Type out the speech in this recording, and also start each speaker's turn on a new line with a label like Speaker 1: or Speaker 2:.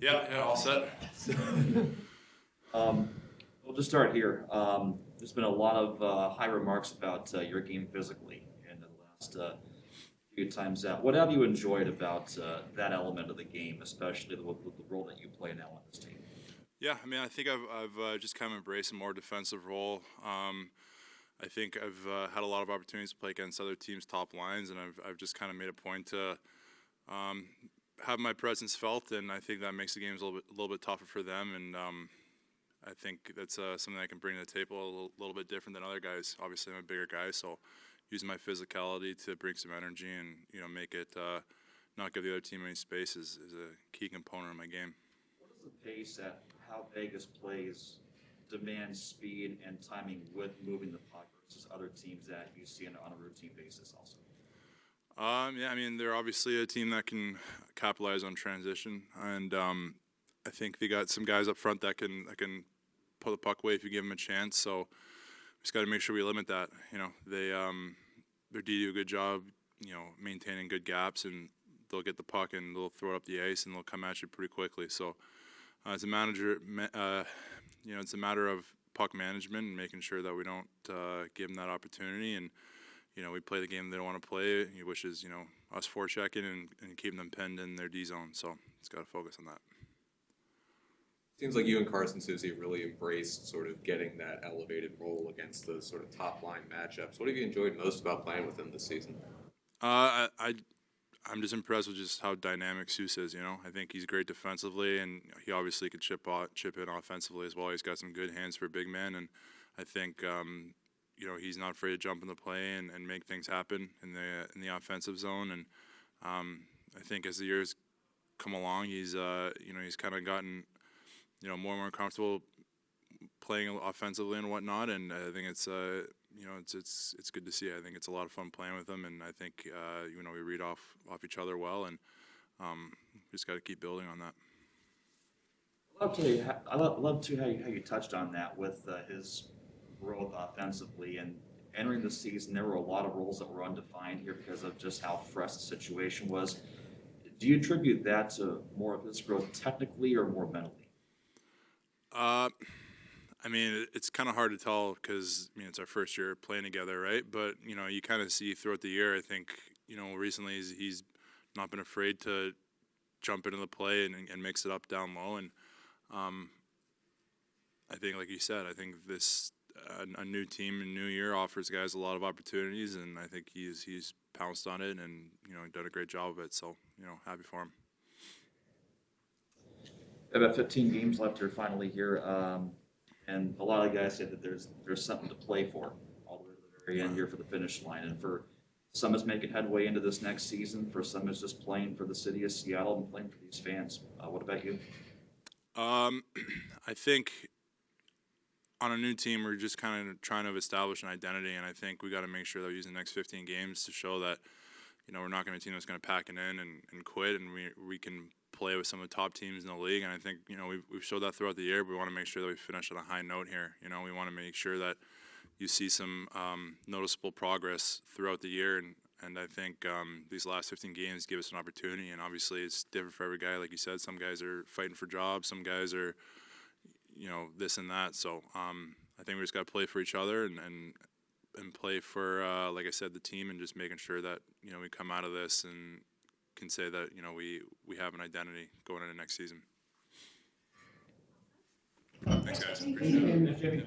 Speaker 1: Yeah, all set.
Speaker 2: We'll just start here. There's been a lot of high remarks about your game physically in the last few times out. What have you enjoyed about that element of the game, especially with the role that you play now on this team?
Speaker 1: Yeah, I mean, I think I've just kind of embraced a more defensive role. I think I've had a lot of opportunities to play against other teams' top lines, and I've just kind of made a point to have my presence felt, and I think that makes the games a little bit tougher for them. And I think that's something I can bring to the table a little bit different than other guys. Obviously, I'm a bigger guy, so using my physicality to bring some energy and make it not give the other team any space is a key component of my game.
Speaker 2: What is the pace at how Vegas plays demand speed and timing with moving the puck versus other teams that you see on a routine basis also?
Speaker 1: Yeah, I mean, they're obviously a team that can capitalize on transition, and I think they got some guys up front that can pull the puck away if you give them a chance. So we just got to make sure we limit that. Their D do a good job, maintaining good gaps, and they'll get the puck and they'll throw it up the ice and they'll come at you pretty quickly. So as a manager, it's a matter of puck management and making sure that we don't give them that opportunity. And we play the game they don't want to play, which is us forechecking and keeping them pinned in their D zone. So it's got to focus on that.
Speaker 3: Seems like you and Carson Soucy really embraced sort of getting that elevated role against the sort of top line matchups. What have you enjoyed most about playing with him this season?
Speaker 1: I'm just impressed with just how dynamic Seuss is. I think he's great defensively, and he obviously could chip in offensively as well. He's got some good hands for a big man, and I think he's not afraid to jump in the play and make things happen in the offensive zone. And I think as the years come along, he's kind of gotten more and more comfortable playing offensively and whatnot. And I think it's good to see. I think it's a lot of fun playing with him, and I think we read off each other well, and just got to keep building on that.
Speaker 2: I love too how you touched on that with his growth offensively, and entering the season there were a lot of roles that were undefined here because of just how fresh the situation was. Do you attribute that to more of his growth technically or more mentally?
Speaker 1: I mean, it's kind of hard to tell because it's our first year playing together, right? But you kind of see throughout the year. I think recently he's not been afraid to jump into the play and mix it up down low. And I think, like you said, I think this a new team and new year offers guys a lot of opportunities, and I think he's pounced on it and done a great job of it. So happy for him.
Speaker 2: About 15 games left here finally here, and a lot of guys say that there's something to play for all the way to the very end here for the finish line. And for some is making headway into this next season. For some is just playing for the city of Seattle and playing for these fans. What about you?
Speaker 1: I think on a new team, we're just kind of trying to establish an identity, and I think we got to make sure that we use the next 15 games to show that we're not going to be a team that's going to pack it in and quit, and we can play with some of the top teams in the league. And I think we've showed that throughout the year, but we want to make sure that we finish on a high note here. We want to make sure that you see some noticeable progress throughout the year, and I think these last 15 games give us an opportunity. And obviously it's different for every guy. Like you said, some guys are fighting for jobs, some guys are this and that. So I think we just got to play for each other and play for like I said, the team, and just making sure that we come out of this and can say that we have an identity going into next season. Thanks, guys. Appreciate it.